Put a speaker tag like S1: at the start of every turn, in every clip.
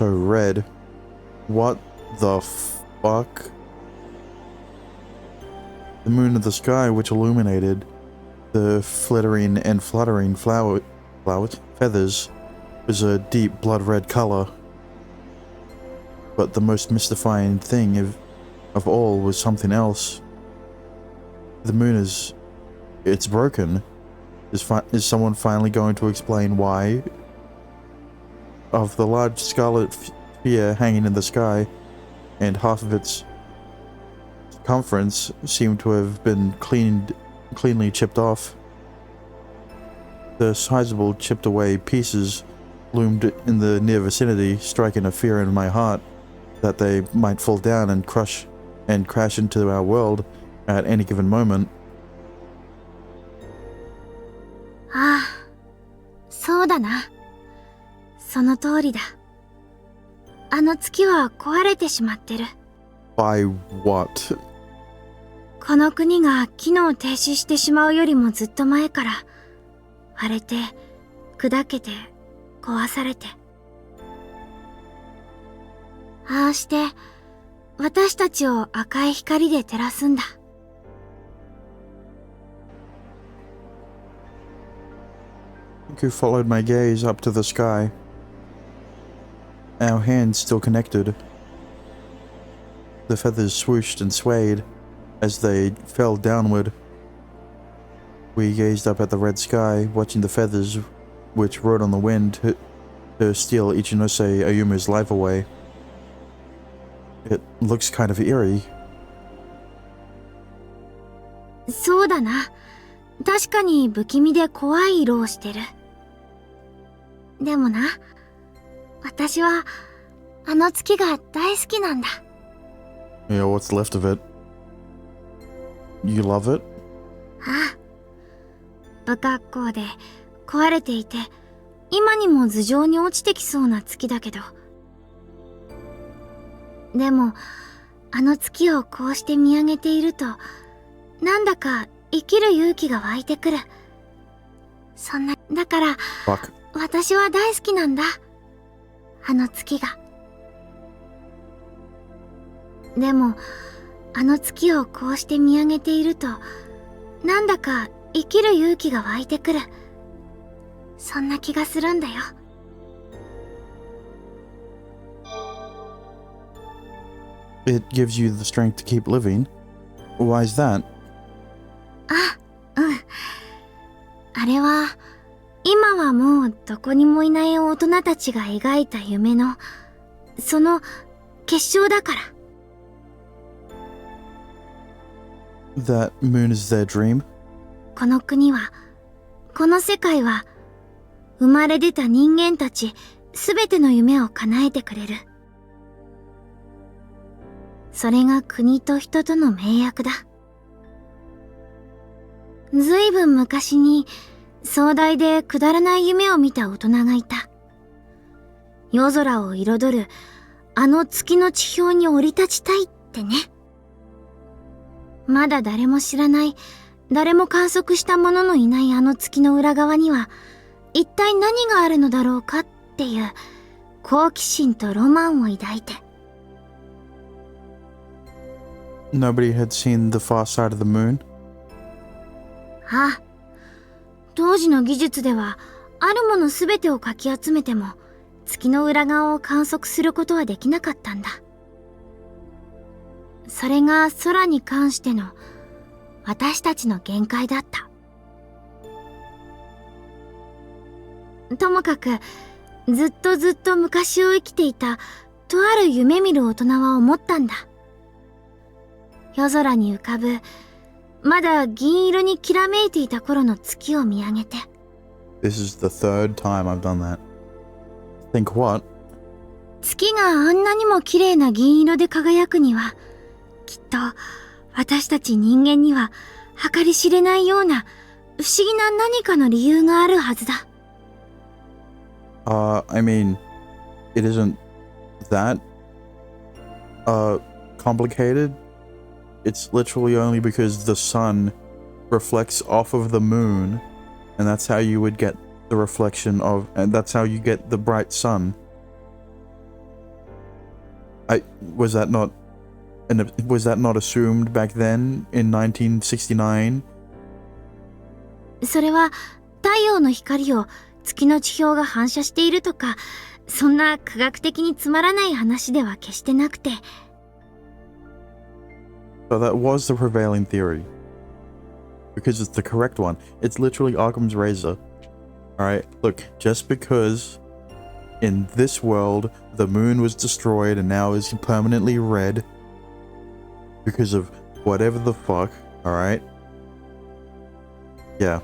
S1: so red. What the fuck? The moon of the sky, which illuminated the flittering and fluttering flowers, feathers, was a deep blood red color. But the most mystifying thing of all was something else. The moon it's broken. Is someone finally going to explain why? Of the large scarlet sphere hanging in the sky, and half of its circumference seemed to have been cleanly chipped off. The sizable chipped away pieces loomed in the near vicinity, striking a fear in my heart that they might fall down and crash into our world at any given moment.
S2: ああ、そうだな。その通りだ。あの月は壊れてしまってる。
S1: By what?
S2: この国が機能停止してしまうよりもずっと前から割れて、砕けて、壊されて。ああして私たちを赤い光で照らすんだ。
S1: You followed my gaze up to the sky. Our hands still connected. The feathers swooshed and swayed as they fell downward. We gazed up at the red sky, watching the feathers which rode on the wind to steal Ichinose Ayumu's life away. It looks kind of eerie.
S2: そうだな。確かに不気味で怖い色をしてる。でもな、私はあの月が大好きなんだ。
S1: Yeah, what's left of it? You love it?
S2: ああ。不格好で壊れていて、今にも頭上に落ちてきそうな月だけど。でも、あの月をこうして見上げていると、なんだか生きる勇気が湧いてくる。だから、私は大好きなんだ。あの月が。でも、あの月をこうして見上げていると、なんだか生きる勇気が湧いてくる。そんな気がするんだよ。
S1: It gives you the strength to keep living. Why is that?
S2: あ、うん。あれは、今はもうどこにもいない大人たちが描いた夢の、その結晶だから。
S1: That moon is their dream?
S2: この国は、この世界は、生まれ出た人間たちすべての夢を叶えてくれる。それが国と人との盟約だ。ずいぶん昔に壮大でくだらない夢を見た大人がいた。夜空を彩るあの月の地表に降り立ちたいってね。まだ誰も知らない、誰も観測したもののいないあの月の裏側には一体何があるのだろうかっていう好奇心とロマンを抱いて。
S1: Nobody had seen the far side of the moon?
S2: ああ。当時の技術ではあるものすべてをかき集めても月の裏側を観測することはできなかったんだ。それが空に関しての私たちの限界だった。ともかくずっと昔を生きていたとある夢見る大人は思ったんだ。夜空に浮かぶまだ銀色にきらめいていた頃の月を見上げて。
S1: This is the third time I've done that. Think what?
S2: 月があんなにも綺麗な銀色で輝くには、きっと私たち人間には計り知れないような不思議な何かの理由があるはずだ。
S1: I mean, it isn't that, complicated. It's literally only because the sun reflects off of the moon, and that's how you would get the reflection of, and that's how you get the bright sun. Was that not assumed back then in 1969?
S2: それは太陽の光を月の地表が反射しているとか、そんな科学的につまらない話では決してなくて。
S1: So that was the prevailing theory. Because it's the correct one. It's literally Occam's razor. Alright, look, just because in this world the moon was destroyed and now is permanently red because of whatever the fuck, alright? Yeah.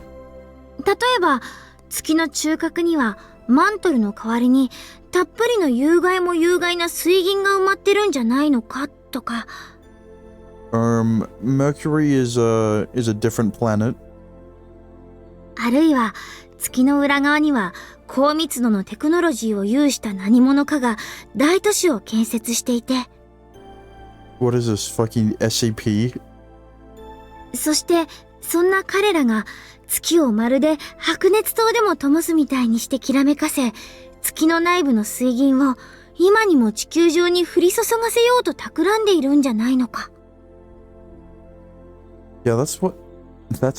S2: 例えば月の中核にはマントルの代わりにたっぷりの有害も有害な水銀が埋まってるんじゃないのかとか。
S1: Mercury is a different planet.
S2: あるいは月の裏側には高密度のテクノロジーを有した何者かが大都市を建設していて。
S1: What is this fucking SCP?
S2: そしてそんな彼らが月をまるで白熱灯でも灯すみたいにしてきらめかせ、月の内部の水銀を今にも地球上に降り注がせようと企んでいるんじゃないのか。
S1: Yeah, that's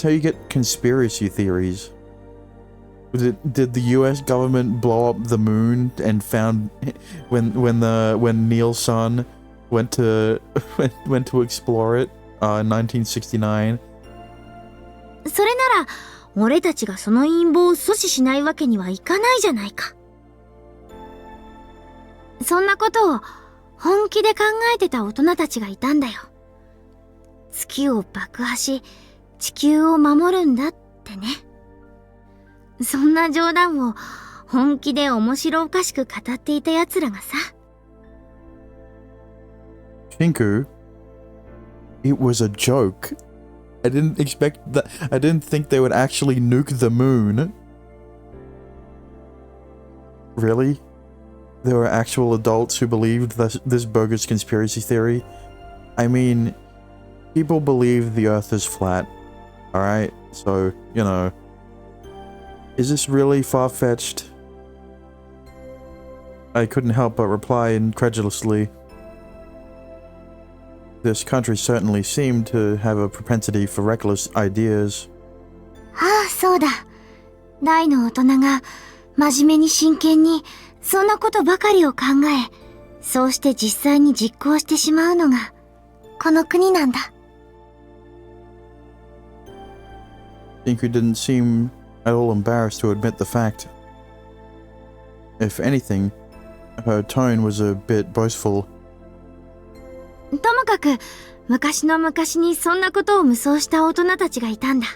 S1: how you get conspiracy theories. Did the US government blow up the moon and found when Neil's son went to explore it in 1969?
S2: それなら俺たちがその陰謀を阻止しないわけにはいかないじゃないか。そんなことを本気で考えてた大人たちがいたんだよ。月を爆破し地球を守るんだってね。そんな冗談を本気で面白おかしく語っていた奴らがさ。
S1: Shinku, it was a joke. I didn't expect that. I didn't think they would actually nuke the moon. Really? There were actual adults who believed this bogus conspiracy theory? I mean, people believe the earth is flat, alright? So, you know, is this really far-fetched? I couldn't help but reply incredulously. This country certainly seemed to have a propensity for reckless ideas.
S2: ああ、そうだ。大の大人が真面目に真剣にそんなことばかりを考え、そうして実際に実行してしまうのがこの国なんだ。
S1: Shinku didn't seem at all embarrassed to admit the fact. If anything, her tone was a bit boastful.
S2: ともかく昔の昔にそんなことを無双した大人たちがいたんだ。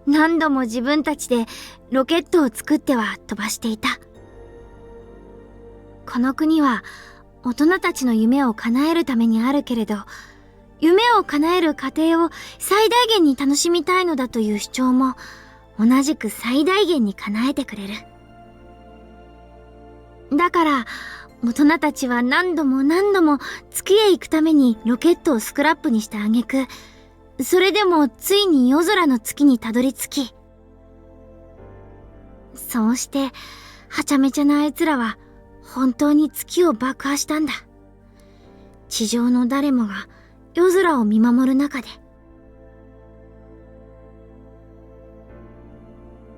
S2: 何度も自分たちでロケットを作っては飛ばしていた。この国は大人たちの夢を叶えるためにあるけれど、夢を叶える過程を最大限に楽しみたいのだという主張も同じく最大限に叶えてくれる。だから大人たちは何度も何度も月へ行くためにロケットをスクラップにした挙句、それでもついに夜空の月にたどり着き、そうしてはちゃめちゃなあいつらは本当に月を爆破したんだ。地上の誰もが夜空を見守る中で。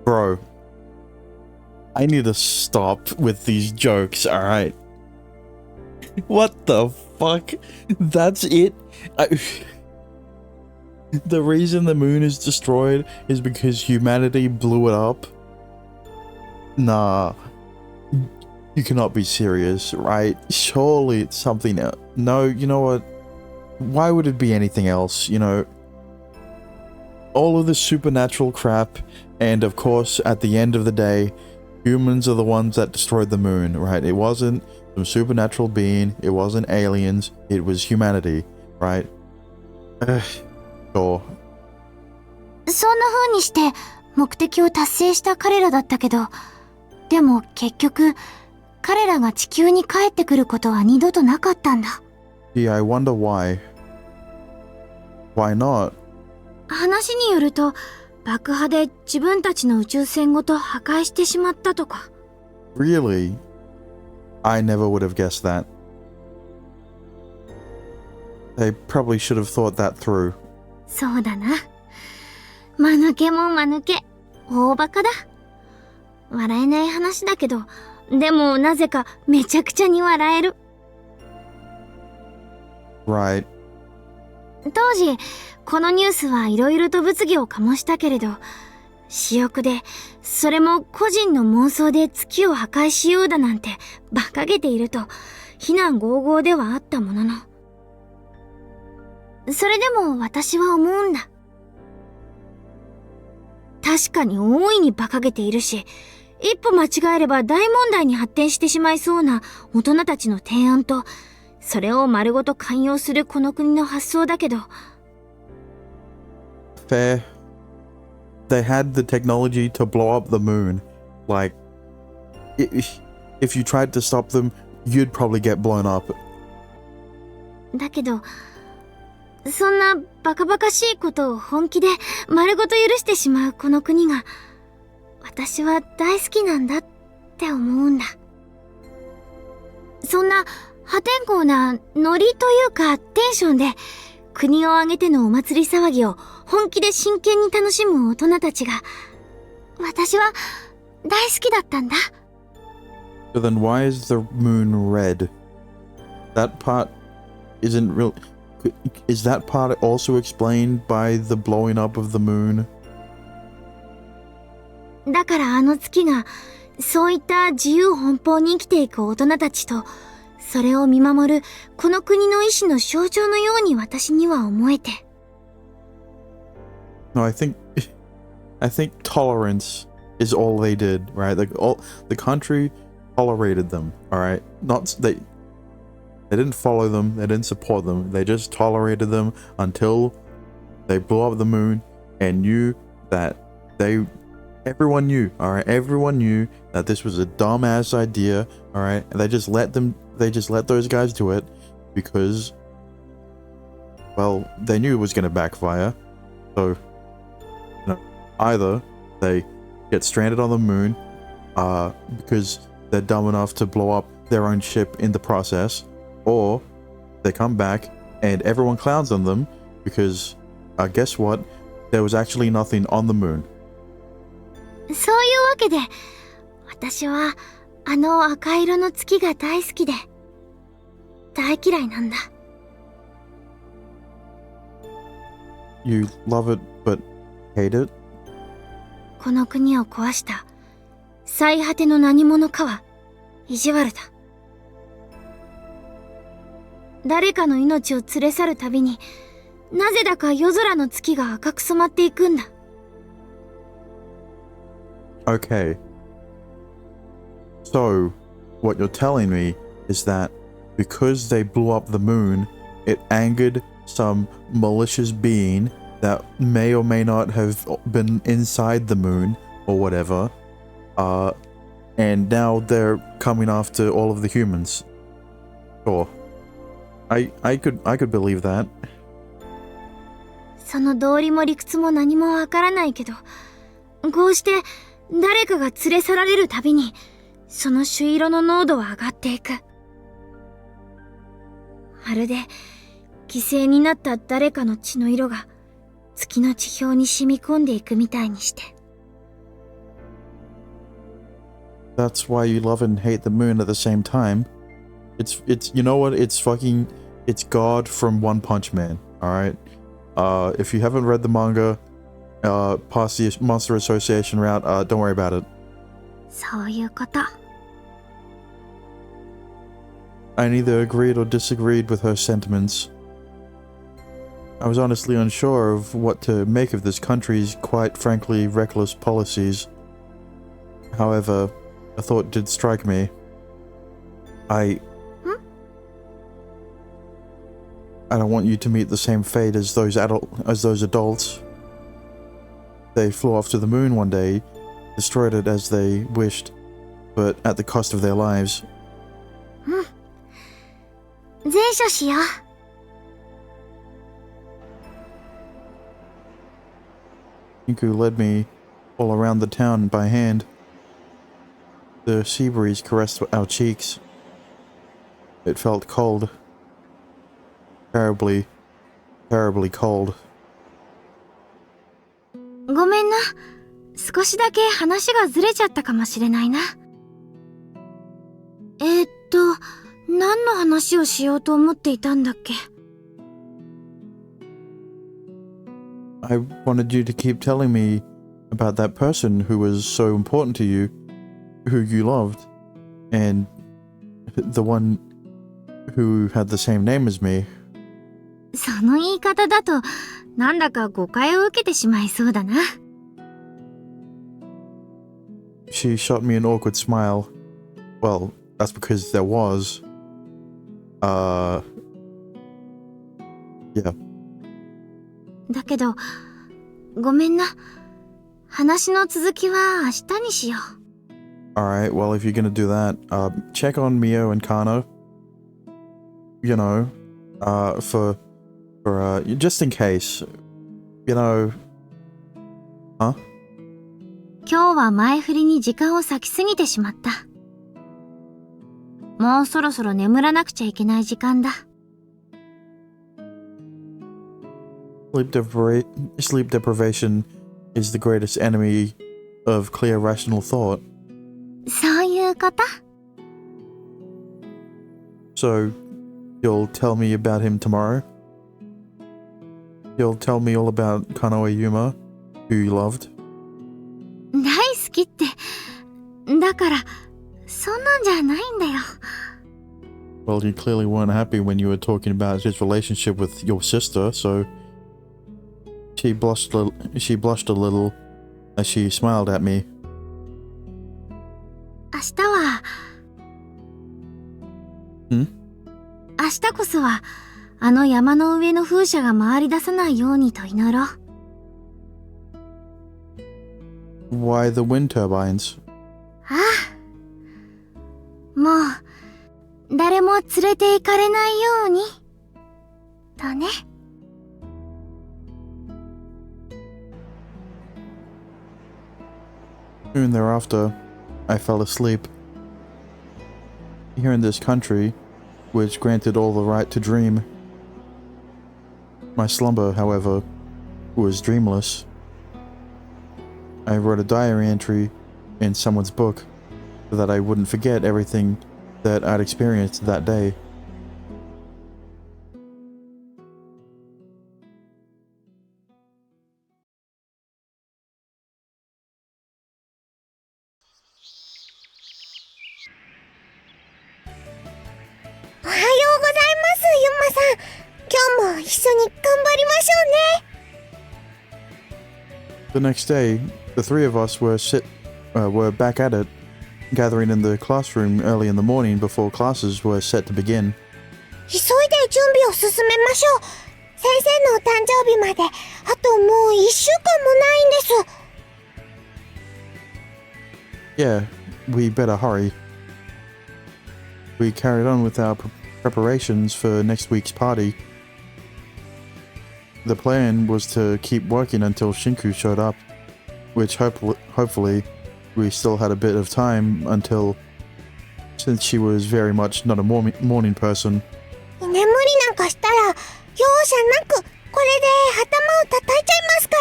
S1: Bro, I need to stop with these jokes, alright? What the fuck? That's it? The reason the moon is destroyed is because humanity blew it up? Nah. You cannot be serious, right? Surely it's something else. No, you know what? Why would it be anything else, you know? All of this supernatural crap, and of course, at the end of the day, humans are the ones that destroyed the moon, right? It wasn't some supernatural being, it wasn't aliens, it was humanity, right? Sure.
S2: そんな風にして目的を達成した彼らだったけど、でも結局彼らが地球に帰ってくることは二度となかったんだ。
S1: Gee, I wonder why. Why not?
S2: 話によると爆破で自分たちの宇宙船ごと破壊してしまったとか。
S1: Really? I never would have guessed that. They probably should have thought that through.
S2: そうだな。間抜けも間抜け。大バカだ。笑えない話だけど、でもなぜかめちゃくちゃに笑える。
S1: Right.
S2: 当時、このニュースはいろいろと物議を醸したけれど、私欲で、それも個人の妄想で月を破壊しようだなんて馬鹿げていると、非難合々ではあったものの。それでも私は思うんだ。確かに大いに馬鹿げているし、一歩間違えれば大問題に発展してしまいそうな大人たちの提案と、それを丸ごと寛容するこの国の発想だけど。
S1: Fair. They had the technology to blow up the moon. Like, if you tried to stop them, you'd probably get blown up.
S2: だけど、そんなバカバカしいことを本気で丸ごと許してしまうこの国が、私は大好きなんだって思うんだ。そんな破天荒なノリというかテンションで、国を挙げてのお祭り騒ぎを本気で真剣に楽しむ大人たちが、私は大好きだったんだ。
S1: So then why is the moon red? That part isn't real. Is that part also explained by the blowing up of the moon?
S2: だからあの月が、そういった自由奔放に生きていく大人たちと、それを見守るこの国の意志の象徴のように私には思えて。
S1: No, I think tolerance is all they did, right? Like all the country tolerated them, all right? Not they didn't follow them, they didn't support them. They just tolerated them until they blew up the moon and knew that everyone knew, all right? Everyone knew that this was a dumbass idea, all right? And they just let those guys do it because, well, they knew it was going to backfire. So, either they get stranded on the moon because they're dumb enough to blow up their own ship in the process, or they come back and everyone clowns on them because, guess what? There was actually nothing on the moon.
S2: そういうわけで、私はあの赤色の月が大好きで、大嫌いなんだ。
S1: You love it, but hate it?
S2: この国を壊した最果ての何者かは意地悪だ。誰かの命を連れ去るたびに、なぜだか夜空の月が赤く染まっていくんだ。
S1: Okay. So, what you're telling me is that because they blew up the moon, it angered some malicious being that may or may not have been inside the moon or whatever, and now they're coming after all of the humans. Sure. I could believe that.
S2: その道理も理屈も何もわからないけど、こうして誰かが連れ去られるたびに、その朱色の濃度は上がっていく。まるで犠牲になった誰かの血の色が月の地表に染み込んでいくみたいにして。
S1: That's why you love and hate the moon at the same time. It's you know what? It's God from One Punch Man. All right. If you haven't read the manga, past the Monster Association route, don't worry about it.
S2: そういうこと。
S1: I neither agreed or disagreed with her sentiments. I was honestly unsure of what to make of this country's quite frankly reckless policies. However, a thought did strike me. I don't want you to meet the same fate as those adults. They flew off to the moon one day, destroyed it as they wished, but at the cost of their lives.
S2: 善処しよう。
S1: Inku led me all around the town by hand. The sea breeze caressed our cheeks. It felt cold. terribly, terribly cold.
S2: ごめんな。少しだけ話がずれちゃったかもしれないな。何の話をしようと思っていたんだっけ？
S1: I wanted you to keep telling me about that person who was so important to you, who you loved, and the one who had the same name as me.
S2: その言い方だと、なんだか誤解を受けてしまいそうだな。
S1: She shot me an awkward smile. Well, that's because there was. Yeah.
S2: だけど、ごめんな。話の続きは明日にしよう。
S1: Alright, well, if you're gonna do that, check on Mio and Kano. You know, for just in case. You know. Huh?
S2: 今日は前振りに時間を割きすぎてしまった。もうそろそろ眠らなくちゃいけない時間だ。
S1: Sleep deprivation is the greatest enemy of clear rational thought.
S2: そういうこと？
S1: So, you'll tell me about him tomorrow? You'll tell me all about Kanoe Yuma, who you loved?
S2: 大好きって。だから、そんなんじゃないんだよ。
S1: Well, you clearly weren't happy when you were talking about his relationship with your sister, so she blushed a little as she smiled at me.
S2: 明日は、明日こそは、あの山の上の風車が回り出さないようにと祈ろう。
S1: Why the wind turbines?
S2: ああ。もう、誰も連れて行かれないように。とね。
S1: Soon thereafter, I fell asleep. Here in this country, which granted all the right to dream. My slumber, however, was dreamless. I wrote a diary entry in someone's book so that I wouldn't forget everything that I'd experienced that day. The next day, the three of us were back at it, gathering in the classroom early in the morning before classes were set to begin.
S3: 急いで準備を進めましょう。先生のお誕生日まであともう1週間もないんです。
S1: Yeah, we better hurry. We carried on with our preparations for next week's party. The plan was to keep working until Shinku showed up, which hopefully we still had a bit of time until, since she was very much not a morning person.
S3: 居眠りなんかしたら容赦なくこれで頭を叩いちゃいますか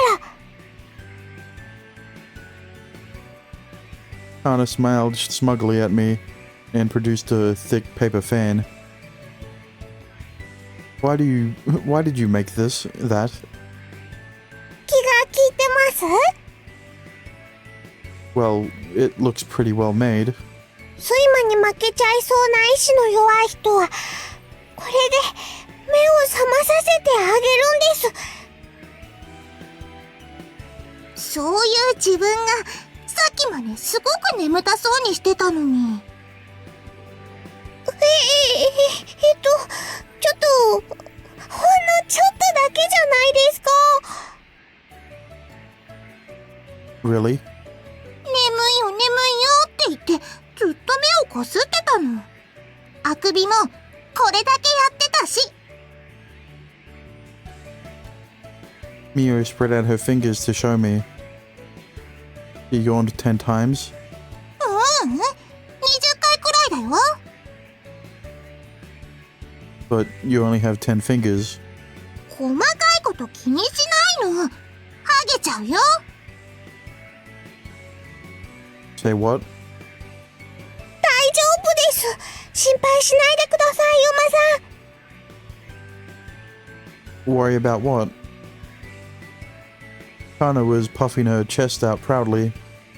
S3: ら。
S1: Kana smiled smugly at me and produced a thick paper fan. Why did you make that?
S3: 気が利いてます？
S1: Well, it looks pretty well made.
S3: 睡魔に負けちゃいそうな意志の弱い人はこれで目を覚まさせてあげるんです。そういう自分がさっきまですごく眠たそうにしてたのに。ちょっとほんのちょっとだけじゃないですか。
S1: Really?
S3: 眠いよって言ってずっと目をこすってたの。あくびもこれだけやってたし。
S1: Mio spread out her fingers to show me. She yawned 10 times.
S3: 20回くらいだよ。
S1: But you only have 10 fingers.
S3: 細かいこと気にしないの。ハゲちゃうよ。
S1: Say what?
S3: 大丈夫です。心配しないでください、ユマさん。
S1: Worry about what? Kana was puffing her chest out proudly.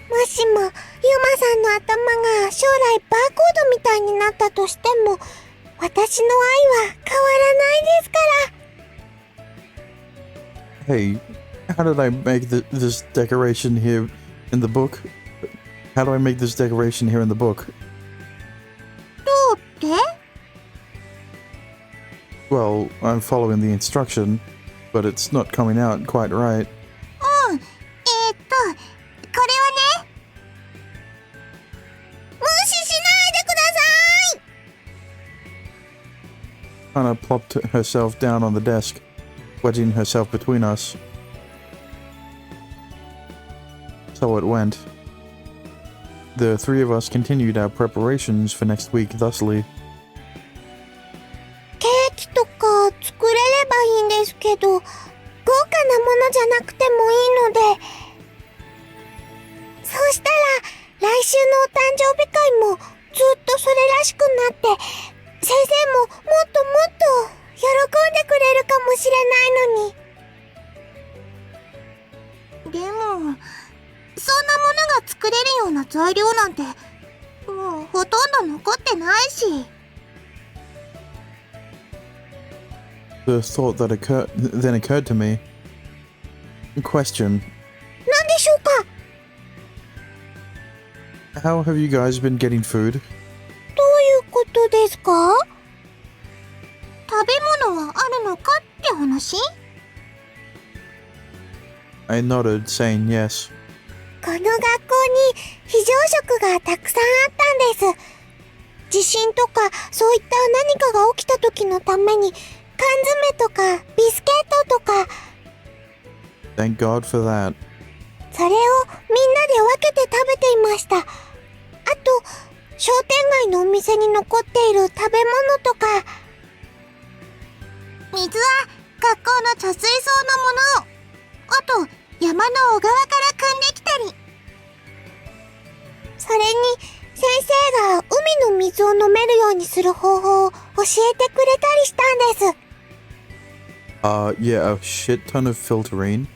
S3: もしもユマさんの頭が将来バーコードみたいになったとしても、私の愛は変わらないですから。
S1: Hey, how did I make this decoration here in the book? How do I make this decoration here in the book?
S3: どうって？
S1: Well, I'm following the instruction, but it's not coming out quite right.
S3: うん。これはね。無視しないでください。
S1: Kana plopped herself down on the desk, wedging herself between us. So it went. The three of us continued our preparations for next week thusly.
S3: ケーキとか作れればいいんですけど、豪華なものじゃなくてもいいので。そうしたら来週のお誕生日会もずっとそれらしくなって、先生ももっともっと喜んでくれるかもしれないのに。でもそんなものが作れるような材料なんてもうほとんど残ってないし。
S1: The thought that then occurred to me. Question.
S3: なんでしょうか？
S1: How have you guys been getting food?
S3: どういうことですか？食べ物はあるのかって話？
S1: I nodded, saying yes.
S3: この学校に非常食がたくさんあったんです。地震とかそういった何かが起きた時のために缶詰とかビスケットとか。
S1: Thank God for that.
S3: それをみんなで分けて食べていました。あと商店街のお店に残っている食べ物とか。水は学校の貯水槽のものを、あと山の小川から汲んできたり。それに先生が海の水を飲めるようにする方法を教えてくれたりしたんです。
S1: Yeah, a shit ton of filtering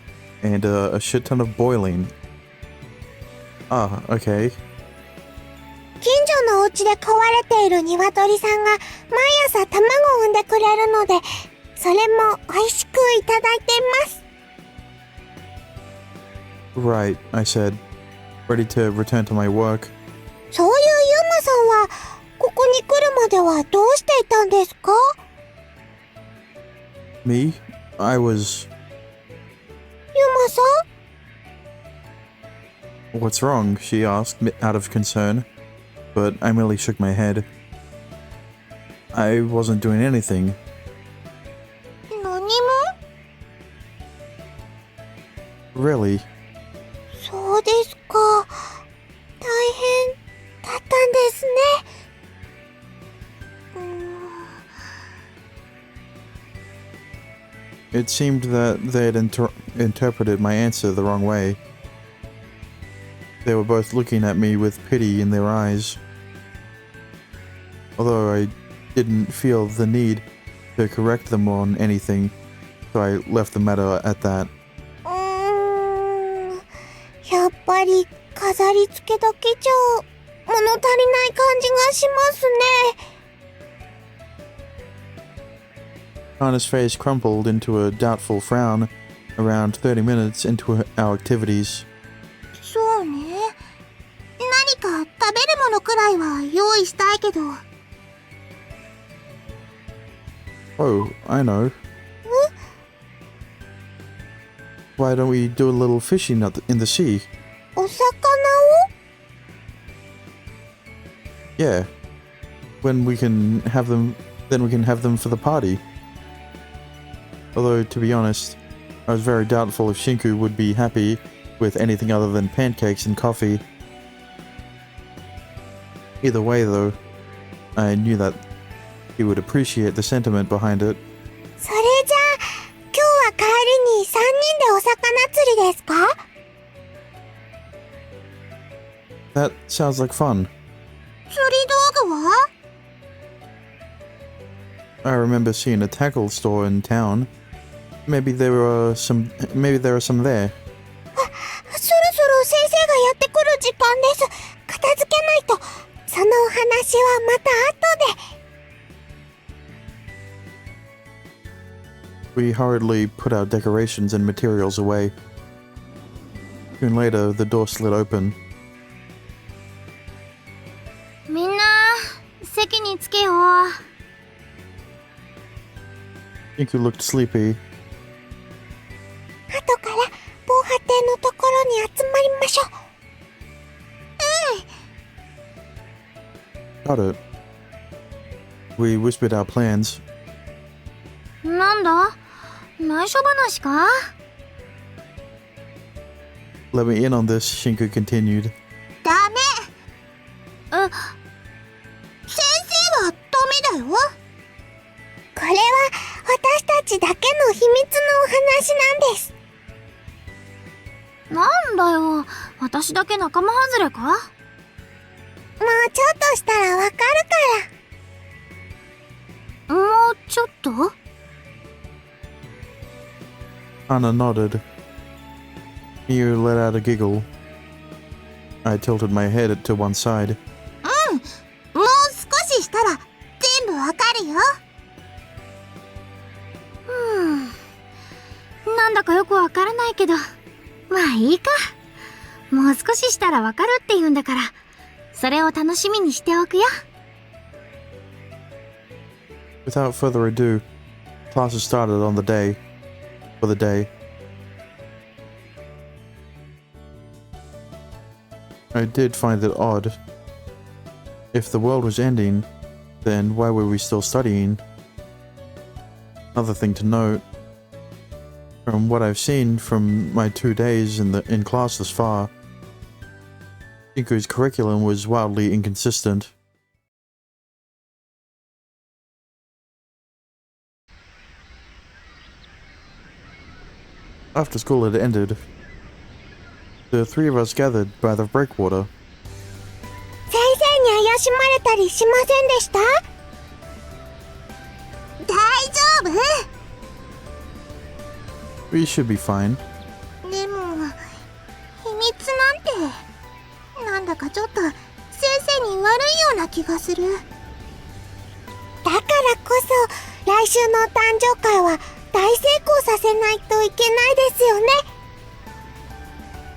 S1: and a shit ton of boiling. Ah, okay.
S3: 近所のお家で飼われている鶏さんが毎朝卵を産んでくれるので、それも美味しくいただいています。
S1: Right, I said, ready to return to my work.
S3: そういうユマさんはここに来るまではどうしていたんですか？
S1: Me? I was...
S3: ユマさん？
S1: What's wrong? She asked, out of concern. But I merely shook my head. I wasn't doing anything.
S3: 何も？
S1: Really?
S3: そうですか。大変だったんですね。
S1: It seemed that they had interpreted my answer the wrong way. They were both looking at me with pity in their eyes. Although I didn't feel the need to correct them on anything, so I left the matter at that.
S3: やっぱり飾り付けだけじゃ物足りない感じがしますね。
S1: Anna's face crumpled into a doubtful frown around 30 minutes into our activities.
S3: そうね。何か食べるものくらいは用意したいけど。
S1: Oh, I know. Why don't we do a little fishing in the sea?
S3: お魚を？
S1: Yeah. When we can have them, then we can have them for the party. Although, to be honest, I was very doubtful if Shinku would be happy with anything other than pancakes and coffee. Either way, though, I knew that he would appreciate the sentiment behind it.
S3: それじゃあ、今日は帰りに3人でお魚釣りですか？
S1: That sounds like fun.
S3: 釣り道具は？
S1: I remember seeing a tackle store in town. Maybe there are some there.
S3: そろそろ先生がやってくる時間です。片付けないと。そのお話はまた後で。
S1: We hurriedly put our decorations and materials away. Soon later, the door slid open.
S2: みんな席につけよう。
S1: Iku looked sleepy.
S3: 後から防波堤のところに集まりましょう。
S1: Got it. We whispered our plans.
S2: なんだ内緒話か？
S1: Let me in on this, Shinku continued.
S3: ダメ。
S2: え、
S3: 先生はダメだよ。これは私たちだけの秘密のお話なんです。
S2: なんだよ私だけ仲間外れか？
S3: もうちょっとしたらわかるから。
S2: もうちょっと？
S1: Anna nodded. Miu let out a giggle. I tilted my head to one side.
S3: もう少ししたら全部わかるよ。
S2: なんだかよくわからないけど、まあいいか。もう少ししたらわかるって言うんだから、それを楽しみにしておくよ。
S1: Without further ado, classes started on the day. For the day. I did find it odd. If the world was ending, then why were we still studying? Another thing to note, from what I've seen from my 2 days in class thus far, Iku's curriculum was wildly inconsistent. After school had ended, the three of us gathered by the breakwater.
S3: 先生に怪しまれたりしませんでした？大丈夫。
S1: We should be fine.
S3: でも秘密なんだかちょっと先生に悪いような気がする。だからこそ来週の誕生会は大成功させないといけないですよね。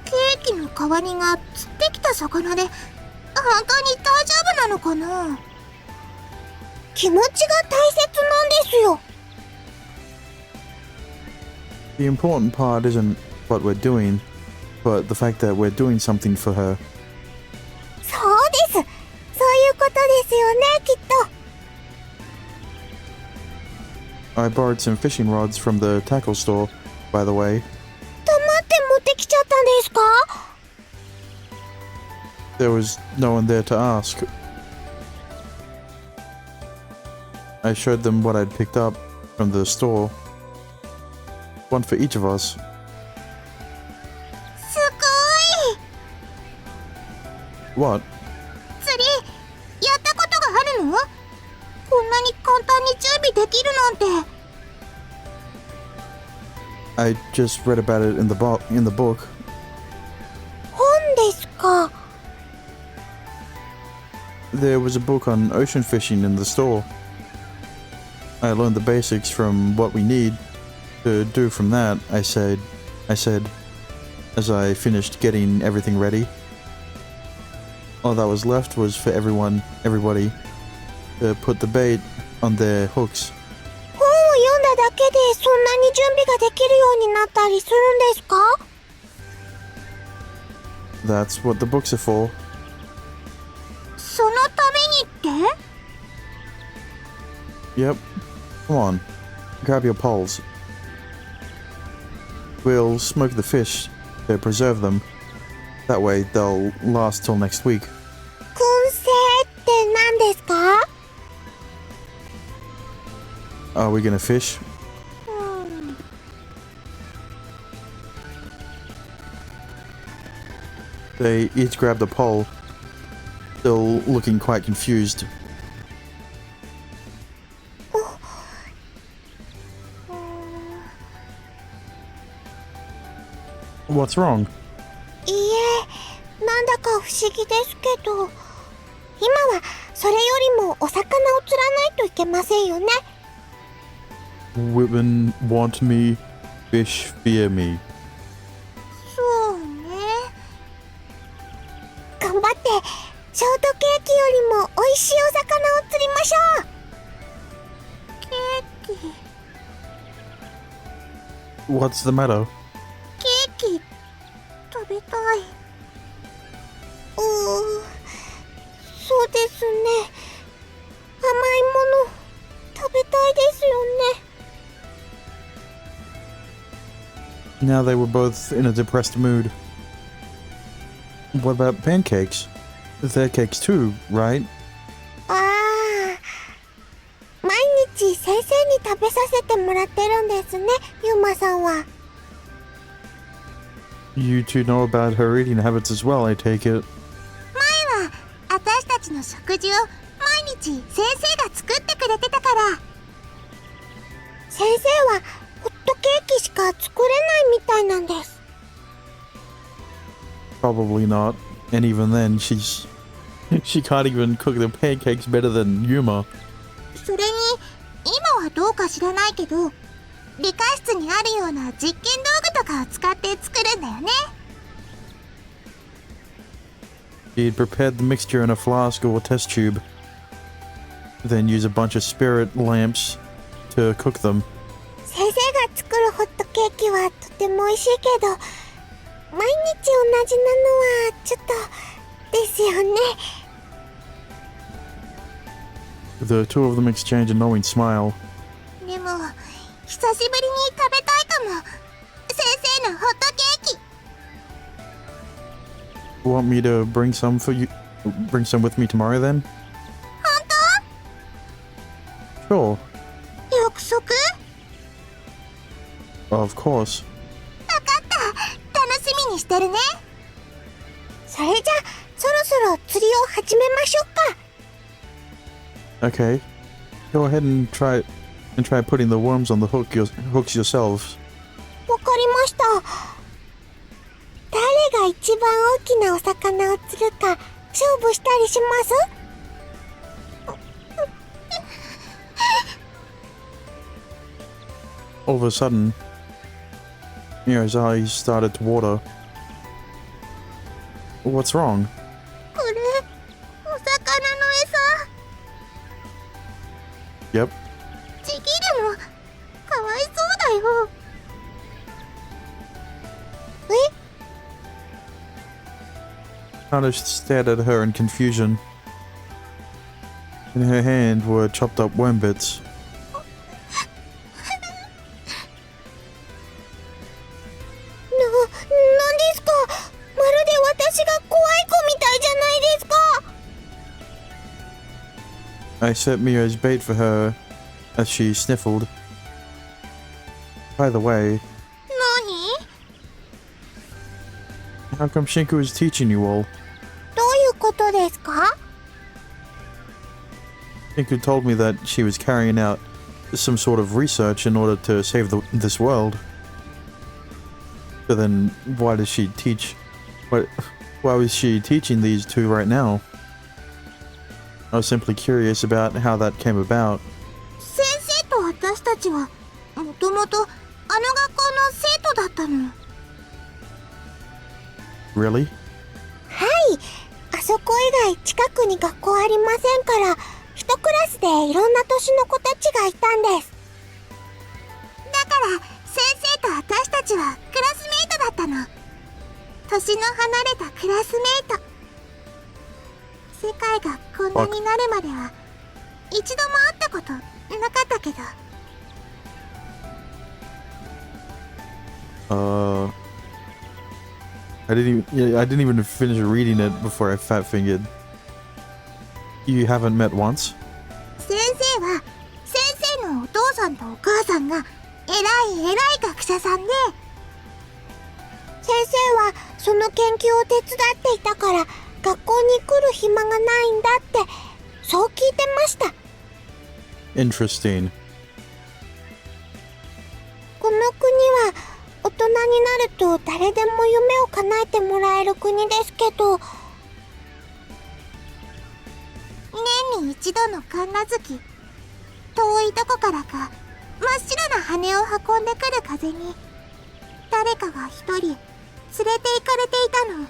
S3: ケーキの代わりが釣ってきた魚で本当に大丈夫なのかな？気持ちが大切なんですよ。
S1: The important part isn't what we're doing, but the fact that we're doing something for her.
S3: そうです。そういうことですよね、きっと。
S1: I borrowed some fishing rods from the tackle store, by the way.
S3: 黙って持ってきちゃったんですか？
S1: There was no one there to ask. I showed them what I'd picked up from the store. One for each of us.
S3: すごい。
S1: What?
S3: 釣りやったことがあるの？こんなに簡単に準備できるなんて。
S1: I just read about it in the book.
S3: 本ですか？
S1: There was a book on ocean fishing in the store. I learned the basics from what we need to do from that, I said, as I finished getting everything ready. All that was left was for everybody, to put the bait on their hooks.
S3: 本を読んだだけでそんなに準備ができるようになったりするんですか？
S1: That's what the books are for.
S3: そのためにって？
S1: Yep. Come on. Grab your poles. We'll smoke the fish to preserve them. That way they'll last till next week.
S3: 燻製って何ですか？
S1: Are we gonna fish?
S3: うん。
S1: They each grabbed a pole, still looking quite confused. What's wrong?
S3: いいえ、なんだか不思議ですけど、今はそれよりもお魚を釣らないといけませんよね。
S1: Women want me, fish fear me.
S3: そうね。頑張ってショートケーキよりも美味しいお魚を釣りましょう。ケーキ。
S1: What's the matter?
S3: ケーキ食べたい。そうですね。甘いもの食べたいですよね。
S1: Now they were both in a depressed mood. What about pancakes? They're cakes too, right?
S3: ああ、毎日先生に食べさせてもらってるんですね、ユマさんは。
S1: You two know about her eating habits as well, I take it.
S3: 前は私たちの食事を毎日先生が作ってくれてたから。先生はホットケーキしか作れないみたいなんです。
S1: Probably not. And even then, she can't even cook the pancakes better than Yuma.
S3: それに今はどうか知らないけど、理科室にあるような実験道具とかを使って作るんだよね。
S1: She'd prepared the mixture in a flask or test tube, then use a bunch of spirit lamps to cook them.
S3: 先生が作るホットケーキはとても美味しいけど、毎日同じなのはちょっとですよね。
S1: The two of them exchange a knowing smile.
S3: でも久しぶりに食べたいかも。先生のホットケーキ。
S1: Want me to bring some for you? Bring some with me tomorrow then?
S3: 本
S1: Sure.
S3: 当？約束？
S1: Of course.
S3: わかった。楽しみにしてるね。それじゃそろそろ釣りを始めましょうか。
S1: Okay. Go ahead and try putting the worms on the hooks yourselves.
S3: わかりました。誰が一番大きなお魚を釣るか勝負したりします？
S1: All of a sudden, Mira's eyes started to water. What's wrong?
S3: これお魚の餌。
S1: Yep.
S3: ちぎるのかわいそうだよ。え？
S1: Hannah stared at her in confusion. In her hand were chopped up worm bits.
S3: なんですか？まるで私が怖い子みたいじゃないですか。
S1: I set Mira's bait for her as she sniffled. By the way,
S3: 何？
S1: how come Shinku is teaching you all?
S3: どういうことですか？
S1: Shinku told me that she was carrying out some sort of research in order to save this world. So then, why does she teach? Why was she teaching these two right now? I was simply curious about how that came about.
S3: 先生と私たちはもともとあの学校の生徒だったの。
S1: Really?
S3: はい、あそこ以外近くに学校ありませんから、一クラスでいろんな年の子たちがいたんです。だから先生と私たちはクラスメイトだったの。年の離れたクラスメイト。世界がこんなになるまでは一度も会ったことなかったけど。
S1: I didn't even finish reading it before I fat fingered. You haven't met once?
S3: 先生は先生の弟父さんとお母さんが偉い学者さんで、先生はその研究を手伝っていたから学校に来る暇がないんだってそう聞いてました。
S1: Interesting.
S3: この国は大人になると誰でも夢を叶えてもらえる国ですけど、年に一度の神無月、遠いとこからか真っ白な羽を運んでくる風に誰かが一人連れて行かれていたの。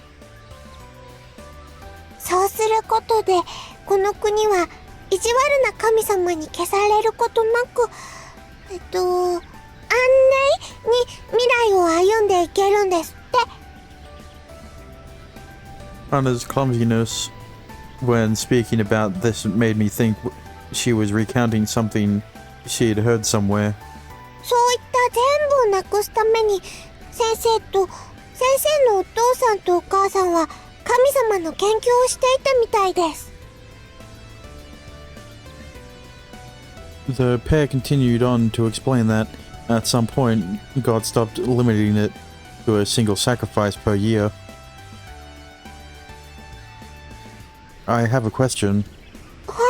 S3: そうすることでこの国は意地悪な神様に消されることなく安寧に未来を歩んでいけるんですって。
S1: Anna's clumsiness when speaking about this made me think she was recounting something she had heard somewhere.
S3: そういった全部をなくすために先生のお父さんとお母さんは神様の研究をしていたみたいです。
S1: The pair continued on to explain that, at some point, God stopped limiting it to a single sacrifice per year. I have a question.
S3: は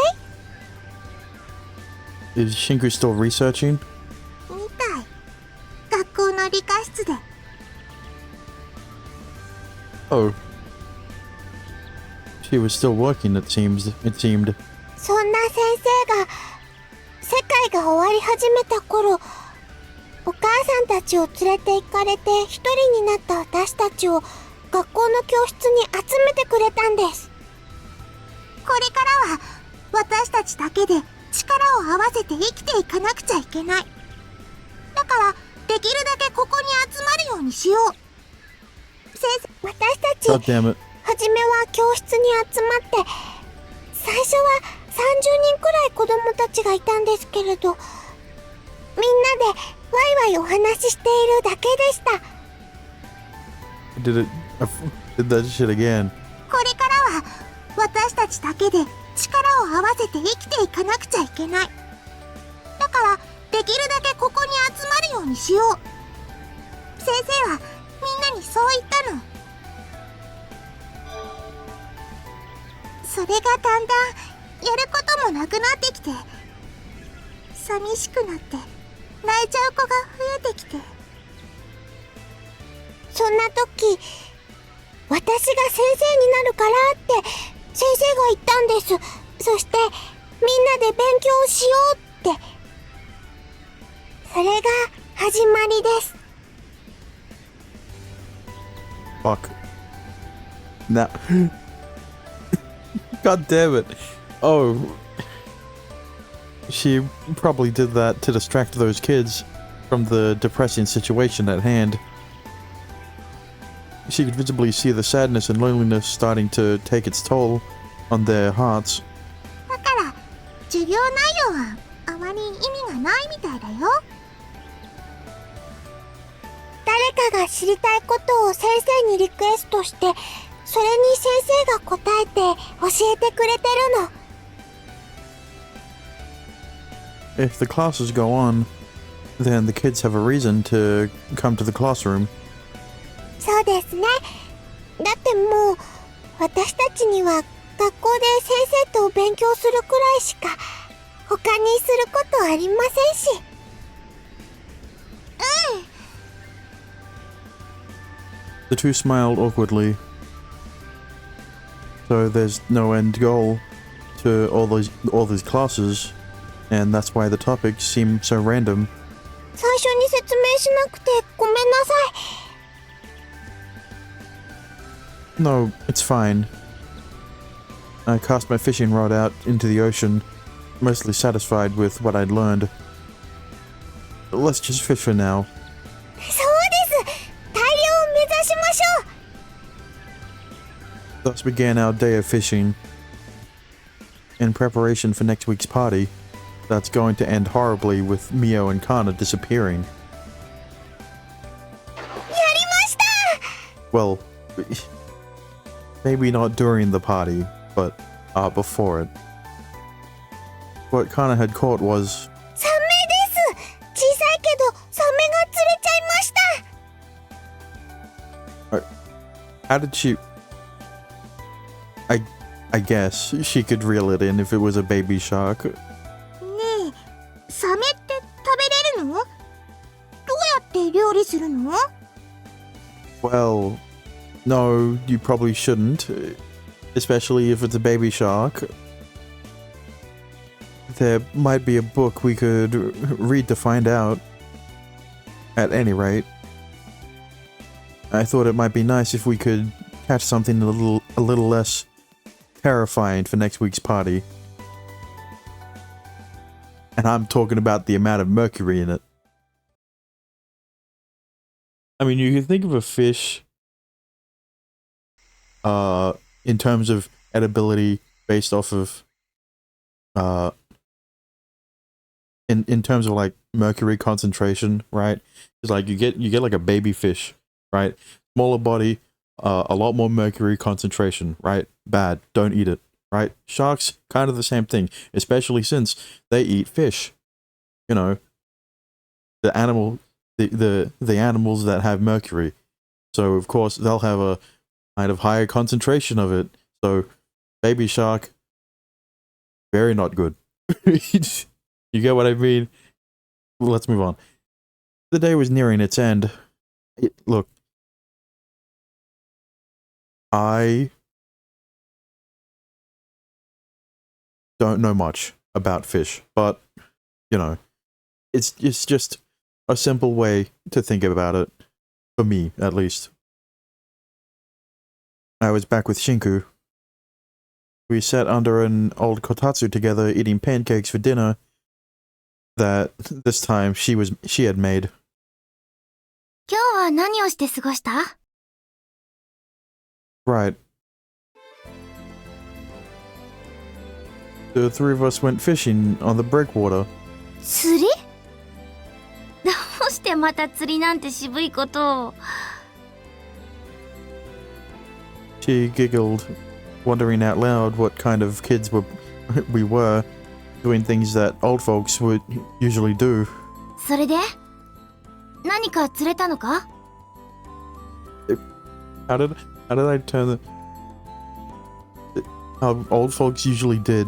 S1: Is Shinku still researching?
S3: いみたい。学校の理科室で。
S1: Oh. She was still working, it seemed.
S3: そんな先生が世界が終わり始めた頃、お母さんたちを連れて行かれて一人になった私たちを学校の教室に集めてくれたんです。これからは私たちだけで力を合わせて生きていかなくちゃいけない。だからできるだけここに集まるようにしよう。先生、私たち
S1: God damn it.
S3: 初めは教室に集まって最初は30人くらい子供たちがいたんですけれど、みんなでワイワイお話ししているだけでした。
S1: I did that shit again.
S3: これからは私たちだけで力を合わせて生きていかなくちゃいけない。だからできるだけここに集まるようにしよう。先生はみんなにそう言ったの。それがだんだんやることもなくなってきて、寂しくなって泣いちゃう子が増えてきて、そんな時私が先生になるからって先生が言ったんです。そしてみんなで勉強しようって。それが始まりです。
S1: Fuck. Now. God damn it. Oh. She probably did that to distract those kids from the depressing situation at hand. She could visibly see the sadness and loneliness starting to take its toll on their hearts.
S3: だから授業内容はあまり意味がないみたいだよ。誰かが知りたいことを先生にリクエストして、それに先生が答えて教えてくれてるの。
S1: If the classes go on, then the kids have a reason to come to the classroom.
S3: そうですね。だってもう私たちには学校で先生と勉強するくらいしか他にすることありませんし。
S1: The two smiled awkwardly. So there's no end goal to all these classes, and that's why the topics seem so random.
S3: 最初に説明しなくてごめんなさい。
S1: No, it's fine. I cast my fishing rod out into the ocean, mostly satisfied with what I'd learned. Let's just fish for now.
S3: そうです。大漁を目指しましょう。
S1: Thus began our day of fishing. In preparation for next week's party, that's going to end horribly with Mio and Kana disappearing.
S3: やりました。
S1: Well, maybe not during the party, but before it. What Kana had caught was...
S3: サメです。
S1: How did she... I guess she could reel it in if it was a baby shark.
S3: ねえ、サメって食べれるの？どうやって料理するの？
S1: Well, no, you probably shouldn't. Especially if it's a baby shark. There might be a book we could read to find out. At any rate. I thought it might be nice if we could catch something a little less terrifying for next week's party. And I'm talking about the amount of mercury in it. I mean, you can think of a fish in terms of edibility based off of in terms of like mercury concentration, right? It's like you get like a baby fish, right? Smaller body, a lot more mercury concentration, right? Bad, don't eat it, right? Sharks, kind of the same thing, especially since they eat fish. You know, the animals that have mercury. So of course they'll have a kind of higher concentration of it. So baby shark, very not good. You get what I mean? Let's move on. The day was nearing its end. Look, I don't know much about fish, but, you know, it's just a simple way to think about it, for me, at least. I was back with Shinku. We sat under an old kotatsu together, eating pancakes for dinner that this time she had made.
S2: 今日は何をして過ごした？
S1: Right. The three of us went fishing on the breakwater.
S2: 釣り？どうしてまた釣りなんて渋いことを。
S1: She giggled, wondering out loud what kind of kids we were, doing things that old folks would usually do.
S2: それで？何か釣れたのか？
S1: How did I turn how old folks usually did?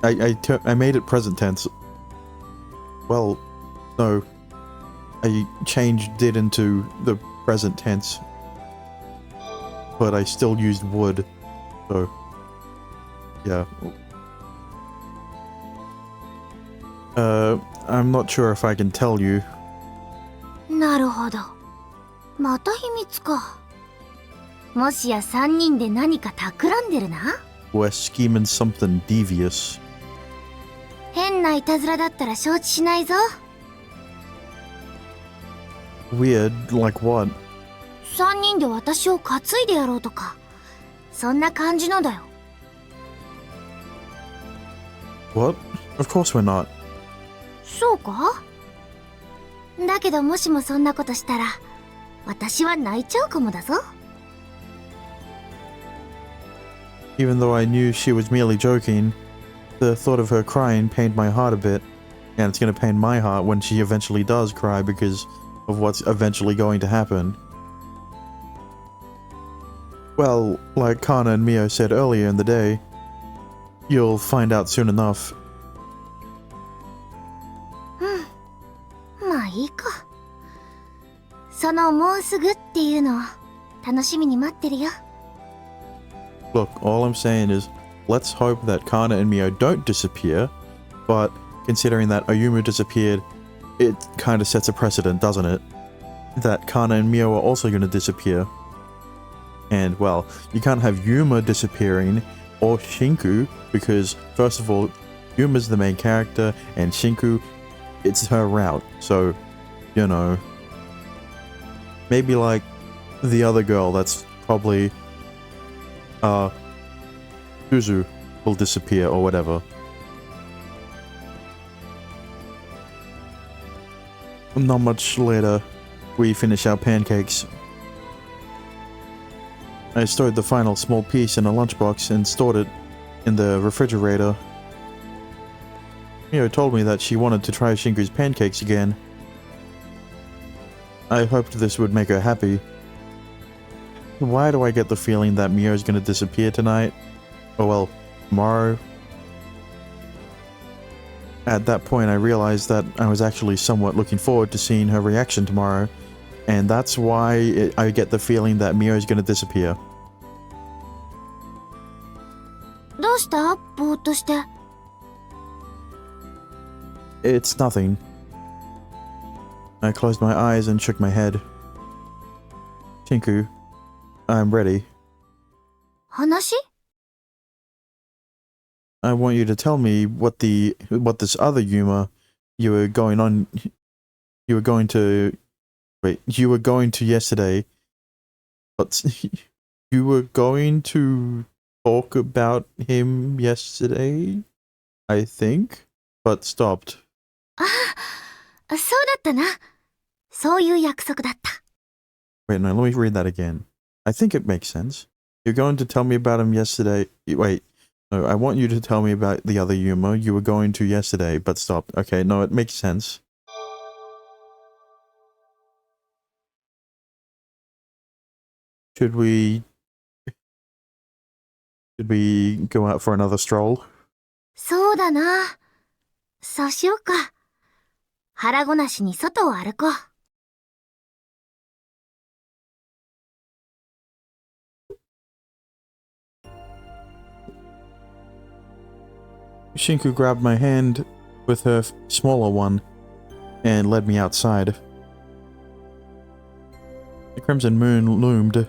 S1: I made it present tense. Well, no. I changed did into the present tense. But I still used would. So, yeah. I'm not sure if I can tell you.
S2: なるほど。また秘密か。もしや3人で何か企んでるな？
S1: We're scheming something devious.
S2: 変ないたずらだったら承知しないぞ。
S1: Weird? Like what?
S2: 3人で私を担いでやろうとか、そんな感じのだよ。
S1: What? Of course we're not.
S2: そうか？だけどもしもそんなことしたら、私は泣いちゃうかもだぞ。
S1: Even though I knew she was merely joking, the thought of her crying pained my heart a bit. And it's going to pain my heart when she eventually does cry because of what's eventually going to happen. Well, like Kana and Mio said earlier in the day, you'll find out soon enough.
S2: まあいいか。そのもうすぐっていうのを楽しみに待ってるよ。
S1: Look, all I'm saying is, let's hope that Kana and Mio don't disappear, but considering that Ayumu disappeared, it kind of sets a precedent, doesn't it? That Kana and Mio are also going to disappear. And, well, you can't have Yuma disappearing, or Shinku, because, first of all, Yuma's the main character, and Shinku, it's her route, so, you know. Maybe, like, the other girl that's probably, Suzu will disappear, or whatever. Not much later, we finish our pancakes. I stowed the final small piece in a lunchbox and stored it in the refrigerator. Mio told me that she wanted to try Shinku's pancakes again. I hoped this would make her happy. Why do I get the feeling that Mio is going to disappear tonight? Oh well, tomorrow. At that point, I realized that I was actually somewhat looking forward to seeing her reaction tomorrow, and that's why I get the feeling that Mio is going to disappear.
S2: どうした？ぼーっとして。
S1: It's nothing. I closed my eyes and shook my head. Shinku, I'm ready.
S2: 話？
S1: I want you to tell me what this other Yuma you were going to yesterday, but you were going to talk about him yesterday, I think, but stopped.
S2: ああ、そうだったな。そういう約束だった。
S1: Wait, no, let me read that again. I think it makes sense. You're going to tell me about him yesterday. Wait. No, I want you to tell me about the other Yuma you were going to yesterday, but stopped. Okay, no, it makes sense. Should we go out for another stroll?
S2: そうだな。そうしようか。腹ごなしに外を歩こう。
S1: Shinku grabbed my hand with her smaller one and led me outside. The crimson moon loomed.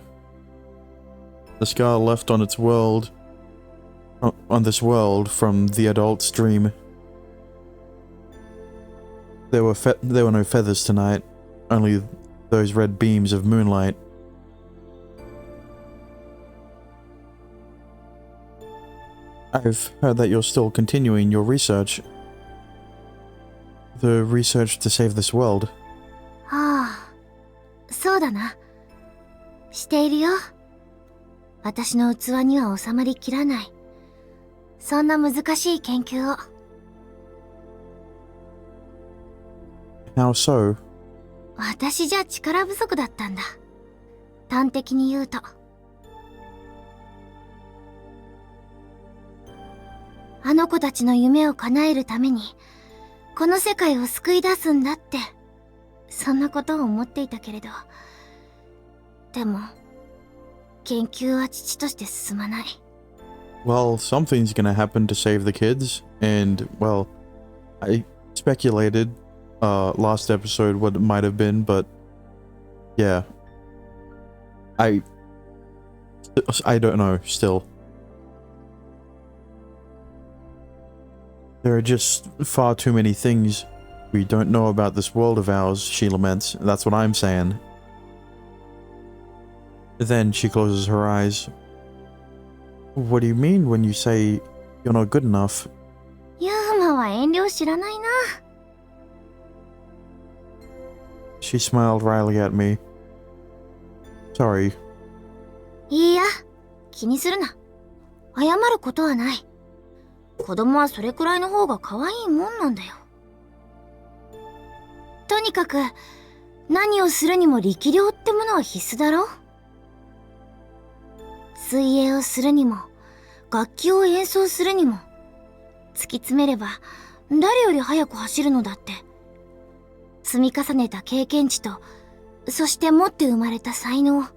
S1: The scar left on this world from the adult's dream. There were no feathers tonight, only those red beams of moonlight. I've heard that you're still continuing your research. The research to save this world.
S2: はあ、そうだな。しているよ。私の器には収まりきらない。そんな難しい研究を。
S1: How so?
S2: 私じゃ力不足だったんだ。端的に言うと。あの子たちの夢を叶えるために、この世界を救い出すんだって、そんなことを思っていたけれど。でも、研究は父として進まない。
S1: Well, something's gonna happen to save the kids, and, well, I speculated, last episode what it might have been, but, yeah. I don't know, still. There are just far too many things we don't know about this world of ours, she laments. That's what I'm saying. Then she closes her eyes. What do you mean when you say you're not good enough?
S2: ユーマは遠慮知らないな。
S1: She smiled wryly at me. Sorry.
S2: いいや、気にするな。謝ることはない。子供はそれくらいの方が可愛いもんなんだよ。とにかく、何をするにも力量ってものは必須だろ。水泳をするにも、楽器を演奏するにも、突き詰めれば、誰より早く走るのだって。積み重ねた経験値と、そして持って生まれた才能。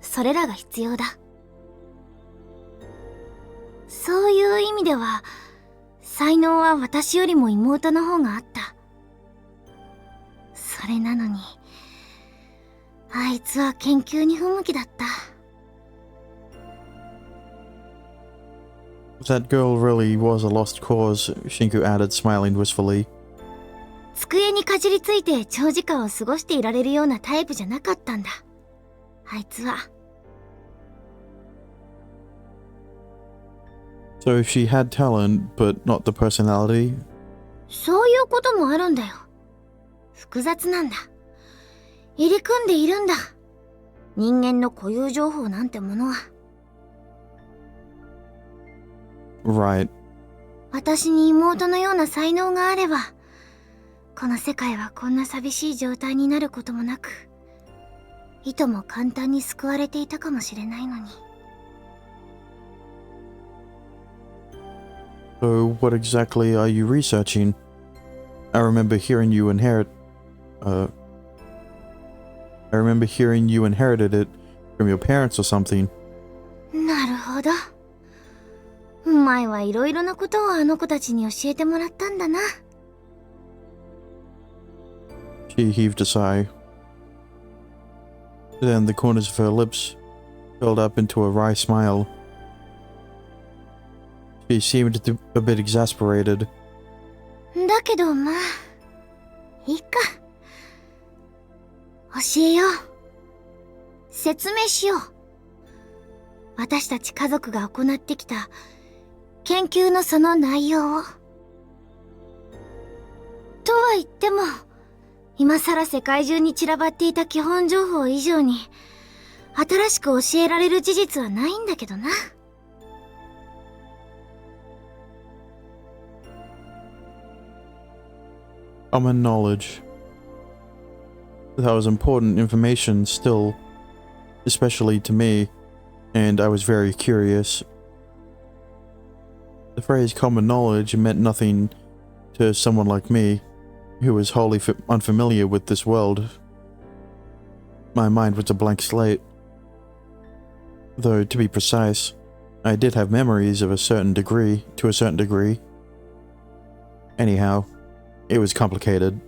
S2: それらが必要だ。そういう意味では、才能は私よりも妹の方があった。それなのに、あいつは研究に不向きだった。
S1: That girl really was a lost cause, Shinku added, smiling wistfully.
S2: 机にかじりついて長時間を過ごしていられるようなタイプじゃなかったんだ。あいつは。
S1: So she had talent, but not the personality?
S2: そういうこともあるんだよ。複雑なんだ。入り組んでいるんだ。人間の固有情報なんてものは。
S1: Right.
S2: 私に妹のような才能があれば、この世界はこんな寂しい状態になることもなく、いとも簡単に救われていたかもしれないのに。
S1: So, what exactly are you researching? I remember hearing you inherited it from your parents or something.
S2: なるほど。お前はいろいろなことをあの子たちに教えてもらったんだな。
S1: She heaved a sigh. Then the corners of her lips curled up into a wry smile. She seemed a bit exasperated.
S2: だけどまあ、いいか。教えよう。説明しよう。私たち家族が行ってきた研究のその内容を。とは言っても、今さら世界中に散らばっていた基本情報以上に、新しく教えられる事実はないんだけどな。
S1: Common knowledge. That was important information still, especially to me, and I was very curious. The phrase common knowledge meant nothing to someone like me, who was wholly unfamiliar with this world. My mind was a blank slate. Though, to be precise, I did have memories of to a certain degree. Anyhow, it was complicated.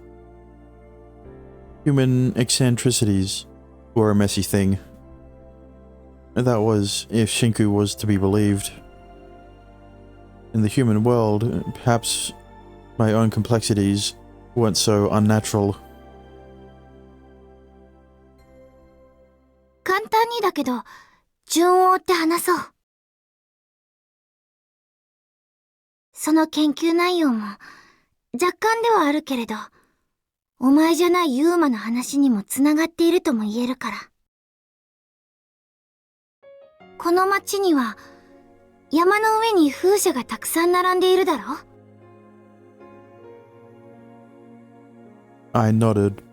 S1: Human eccentricities were a messy thing. That was, if Shinku was to be believed. In the human world, perhaps my own complexities weren't so unnatural.
S2: 簡単にだけど、順を追って話そう。その研究内容も若干ではあるけれど、お前じゃないユーマの話にもつながっているとも言えるから。この町には山の上に風車がたくさん並んでいるだろ？
S1: I nodded.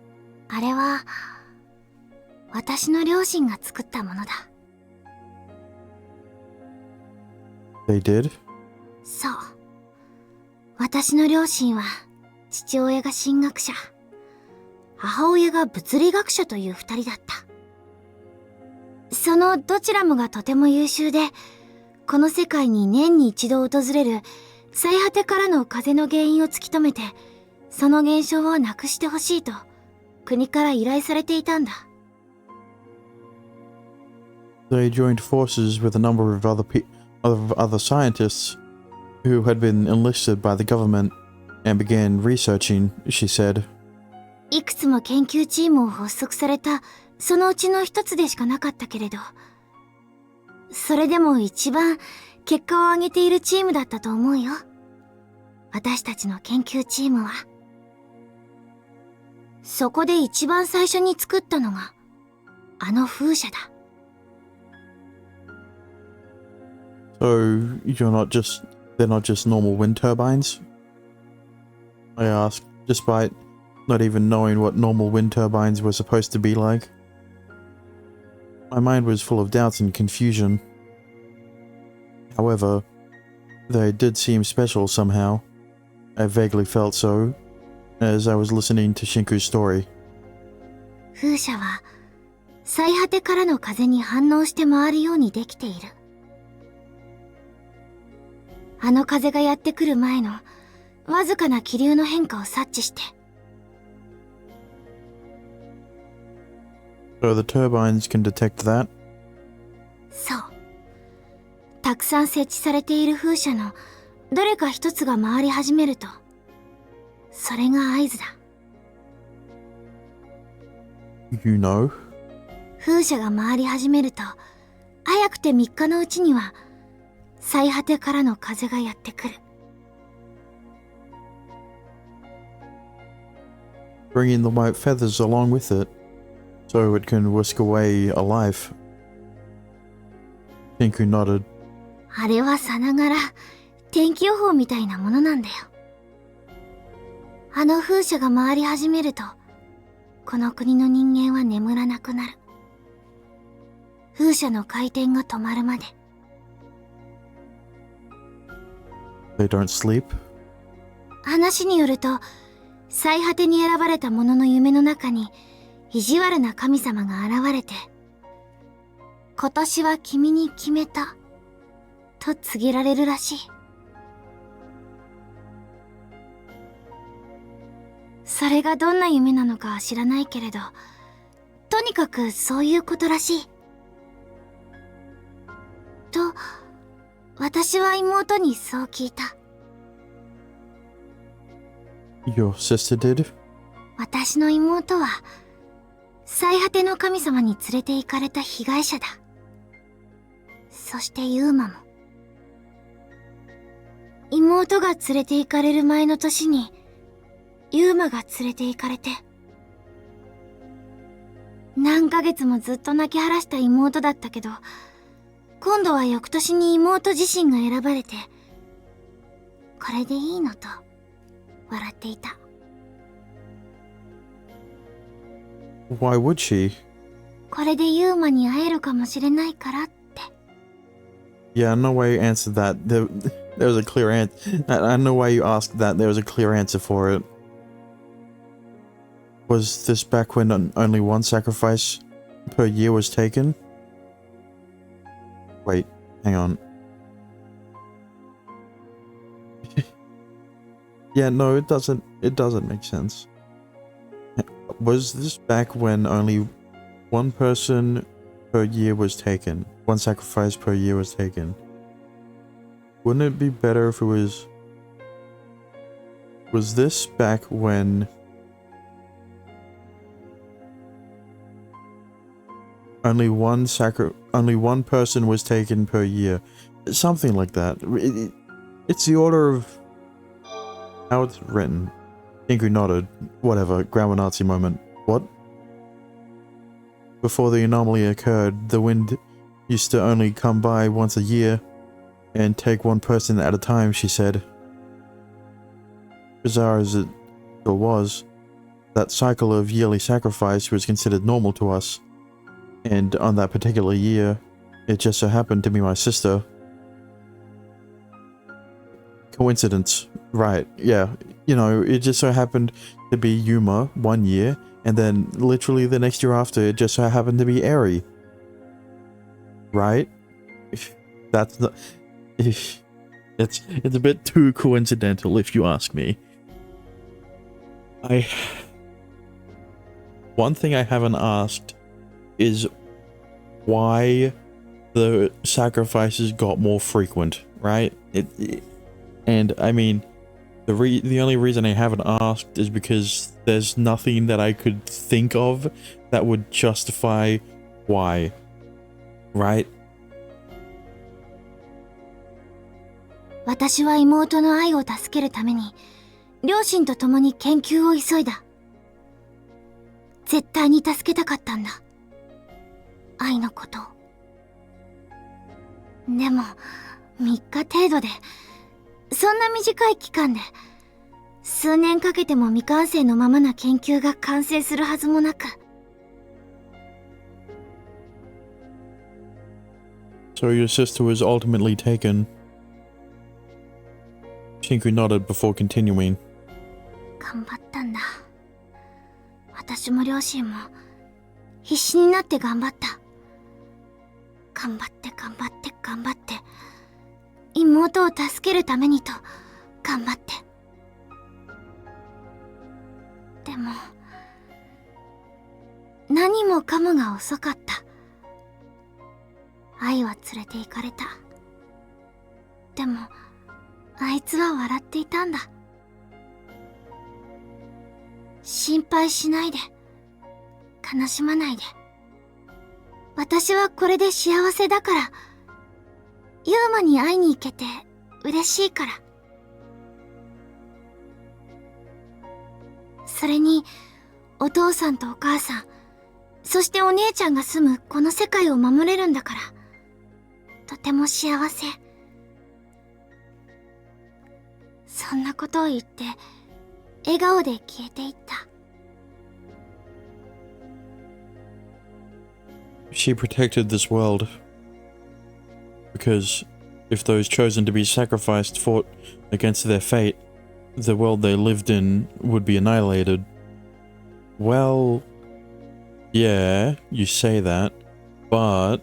S2: あれは私の両親が作ったものだ。
S1: They did?
S2: そう。私の両親は父親が神学者、母親が物理学者という二人だった。そのどちらもがとても優秀で、この世界に年に一度訪れる最果てからの風の原因を突き止めて、その現象をなくしてほしいと国から依頼されていたんだ。
S1: They joined forces with a number of other scientists who had been enlisted by the government and began researching, she said.
S2: いくつも研究チームを発足されたそのうちの一つでしかなかったけれど、それでも一番結果を上げているチームだったと思うよ。私たちの研究チームは。そこで一番最初に作ったのがあの風車だ。
S1: So, they're not just normal wind turbines? I asked, despite not even knowing what normal wind turbines were supposed to be like. My mind was full of doubts and confusion. However, they did seem special somehow. I vaguely felt so, as I was listening to Shinku's story.
S2: 風車は最果てからの風に反応して回るようにできている。あの風がやってくる前のわずかな気流の変化を察知して。
S1: So the turbines can detect that?
S2: そう。たくさん設置されている風車のどれか一つが回り始めると、それが合図だ。
S1: You know?
S2: 風車が回り始めると、早くて3日のうちには最果てからの風がやってくる。
S1: Bringing the white feathers along with it, so it can whisk away a life. Shinku nodded.
S2: あれはさながら天気予報みたいなものなんだよ。あの風車が回り始めると、この国の人間は眠らなくなる。風車の回転が止まるまで。
S1: They don't sleep?
S2: 話によると、最果てに選ばれた者の夢の中に意地悪な神様が現れて、今年は君に決めた、と告げられるらしい。それがどんな夢なのかは知らないけれど、とにかくそういうことらしい。と、私は妹にそう聞いた。
S1: Your sister did?
S2: 私の妹は、最果ての神様に連れて行かれた被害者だ。そしてユーマも。妹が連れて行かれる前の年に、ユーマが連れて行かれて、何ヶ月もずっと泣き晴らした妹だったけど、今度は翌年に妹自身が選ばれて、これでいいのと笑っていた。
S1: Why would she?
S2: これでユーマに会えるかもしれないからって。
S1: Yeah, no way you answered that. There was a clear answer. I know why you asked that. There was a clear answer for it. Was this back when only one sacrifice per year was taken? Wait, hang on. Yeah, no, it doesn't make sense. Was this back when only one person per year was taken? One sacrifice per year was taken? Wouldn't it be better if it was... Was this back when... Only one person was taken per year? Something like that. It's the order of... how it's written. Inku nodded. Whatever, grammar Nazi moment. What? Before the anomaly occurred, the wind used to only come by once a year and take one person at a time, she said. Bizarre as it still was, that cycle of yearly sacrifice was considered normal to us. And on that particular year, it just so happened to be my sister. Coincidence. Right, yeah. You know, it just so happened to be Yuma one year, and then literally the next year after, it just so happened to be Eri. Right? That's not... It's a bit too coincidental, if you ask me. One thing I haven't asked is why the sacrifices got more frequent, right? And I mean, the only reason I haven't asked is because there's nothing that I could think of that would justify why, right?
S2: 私は妹の愛を助けるために、両親と共に研究を急いだ。絶対に助けたかったんだ。愛のことを。でも、3日程度で、そんな短い期間で、数年かけても未完成のままな研究が完成するはずもなく。
S1: So your sister was ultimately taken. Shinku nodded before continuing.
S2: 頑張ったんだ。私も両親も必死になって頑張った。頑張って頑張って頑張って、妹を助けるためにと頑張って。でも、何もかもが遅かった。愛は連れて行かれた。でも、あいつは笑っていたんだ。心配しないで。悲しまないで。私はこれで幸せだから。ユーマに会いに行けて嬉しいから。それに、お父さんとお母さん、そしてお姉ちゃんが住むこの世界を守れるんだから。とても幸せ。そんなことを言って、笑顔で消えていった。
S1: she protected this world. Because if those chosen to be sacrificed fought against their fate, the world they lived in would be annihilated. Well, yeah, you say that, but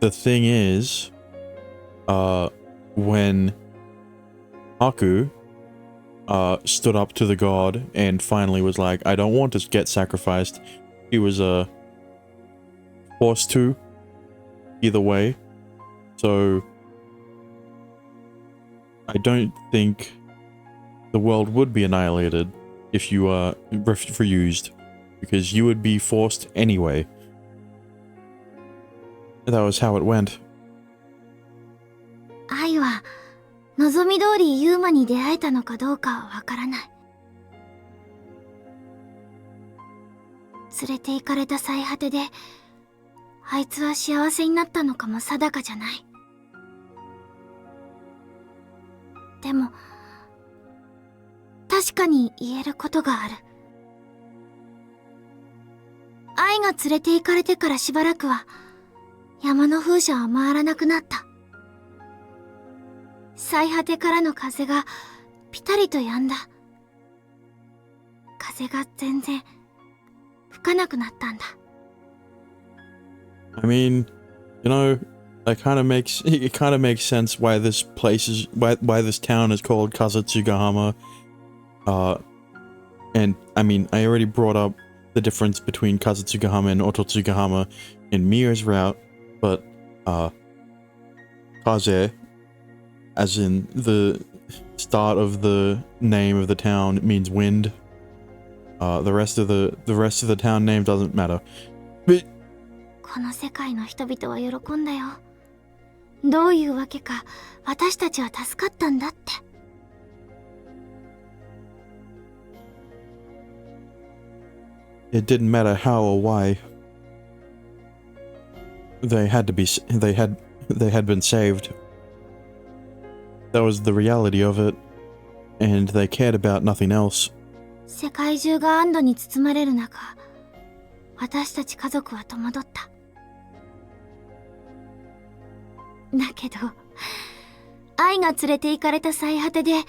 S1: the thing is, when Haku stood up to the god and finally was like, I don't want to get sacrificed, he was forced to either way. So I don't think the world would be annihilated if you refused, because you would be forced anyway. That was how it went.
S2: 愛は望み通りユーマに出会えたのかどうかはわからない。連れて行かれた最果てで、あいつは幸せになったのかも定かじゃない。でも、確かに言えることがある。愛が連れて行かれてからしばらくは、山の風車は回らなくなった。最果てからの風がピタリと止んだ。風が全然吹かなくなったんだ。
S1: I mean, you know, it kind of makes sense why this place is why this town is called Kazatsugahama. And I mean, I already brought up the difference between Kazatsugahama and Ototsugahama in Mia's route, but Kaze, as in the start of the name of the town, means wind. The rest of the town name doesn't matter. But
S2: この世界の人々は喜んだよ。どういうわけか私たちは助かったんだって。
S1: it didn't matter how or why. They had been saved. That was the reality of it, and they cared about nothing else.
S2: 世界中が安堵に包まれる中、私たち家族は戸惑った。だけど、愛が連れて行かれた最果てで、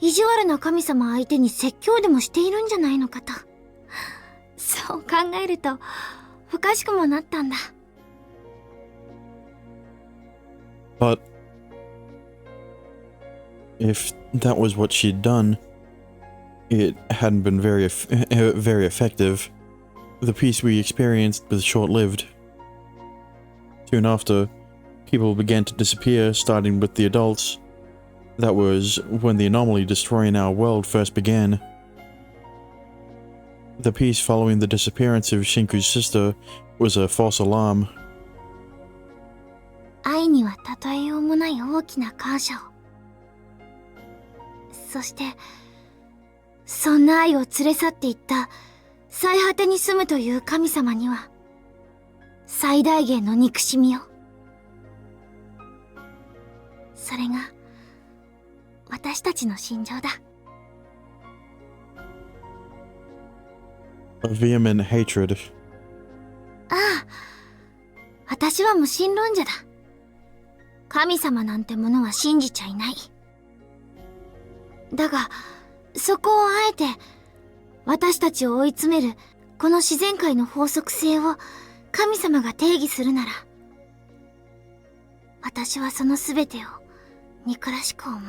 S2: 意地悪な神様相手に説教でもしているんじゃないのかと。そう考えると、おかしくもなったんだ。
S1: But if that was what she'd done, it hadn't been very effective. The peace we experienced was short-lived. Soon after, people began to disappear, starting with the adults. That was when the anomaly destroying our world first began. The peace following the disappearance of Shinku's sister was a false alarm.
S2: 愛には例えようもない大きな感謝を。そして、そんな愛を連れ去っていった最果てに住むという神様には、最大限の憎しみを。それが、私たちの心情だ。
S1: A vehement hatred.
S2: ああ、私は無神論者だ。神様なんてものは信じちゃいない。だが、そこをあえて、私たちを追い詰める、この自然界の法則性を神様が定義するなら、私はその全てを憎らしく思う。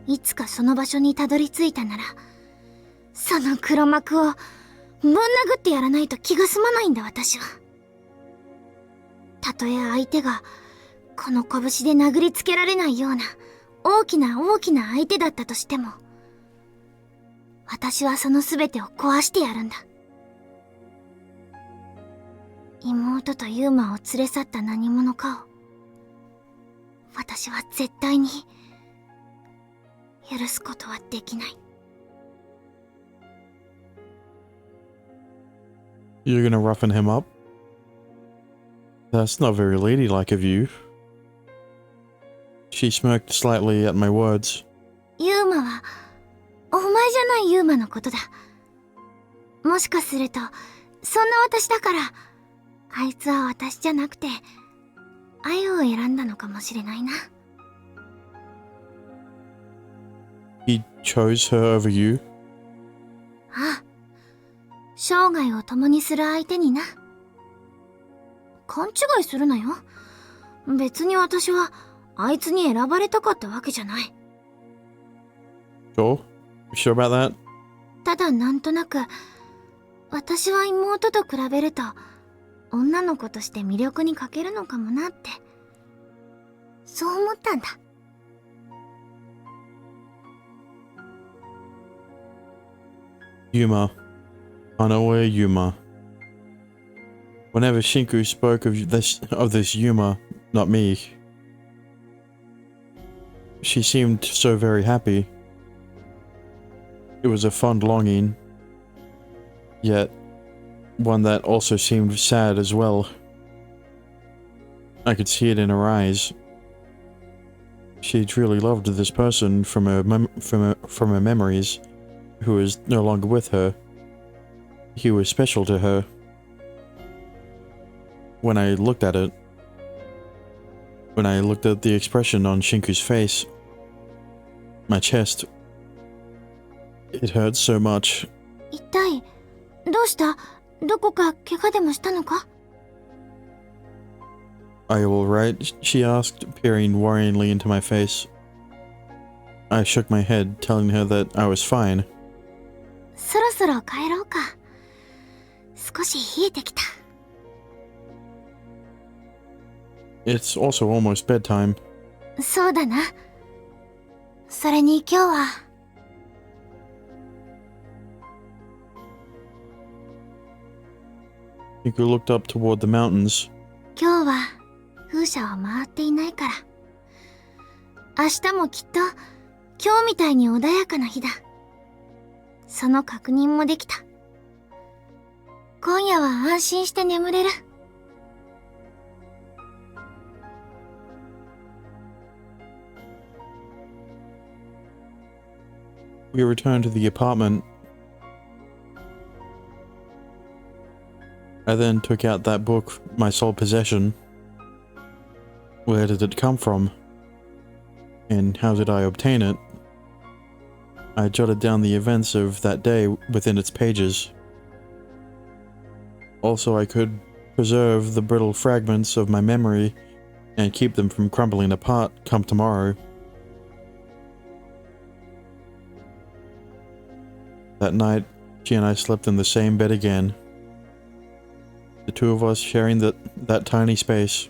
S2: いつかその場所にたどり着いたなら、その黒幕をぶん殴ってやらないと気が済まないんだ私は。たとえ相手がこの拳で殴りつけられないような大きな相手だったとしても、私はその全てを壊してやるんだ。妹とユーマを連れ去った何者かを、私は絶対に許すことはできない。
S1: You're gonna roughen him up? That's not very ladylike of you. She smirked slightly at my words.
S2: ユーマは、お前じゃないユーマのことだ。もしかすると、そんな私だから、あいつは私じゃなくて、愛を選んだのかもしれないな。
S1: He chose her over you?
S2: ああ。生涯を共にする相手にな。勘違いするなよ。別に私は、あいつに選ばれたかったわけじゃない。
S1: Sure? You sure about that?
S2: ただなんとなく、私は妹と比べると、女の子として魅力に欠けるのかもなって、そう思ったんだ。
S1: Yuma. Unaware Yuma. Whenever Shinku spoke of this Yuma, not me, she seemed so very happy. It was a fond longing, yet one that also seemed sad as well. I could see it in her eyes. She truly loved this person from her memories, who was no longer with her. He was special to her. When I looked at it, when I looked at the expression on Shinku's face, my chest, it hurt so much.
S2: 一体、どうした？どこか怪我でもしたのか？
S1: Are you alright? She asked, peering worryingly into my face. I shook my head, telling her that I was fine.
S2: そろそろ帰ろうか。少し冷えてきた。
S1: It's also almost bedtime.
S2: そうだな。それに今日は。
S1: Shinku looked up toward the mountains.
S2: 今日は風車を回っていないから。明日もきっと今日みたいに穏やかな日だ。その確認もできた。今夜は安心して眠れる。
S1: We returned to the apartment. I then took out that book, my sole possession. Where did it come from? And how did I obtain it? I jotted down the events of that day within its pages. Also, I could preserve the brittle fragments of my memory and keep them from crumbling apart come tomorrow. That night, she and I slept in the same bed again. The two of us sharing that tiny space.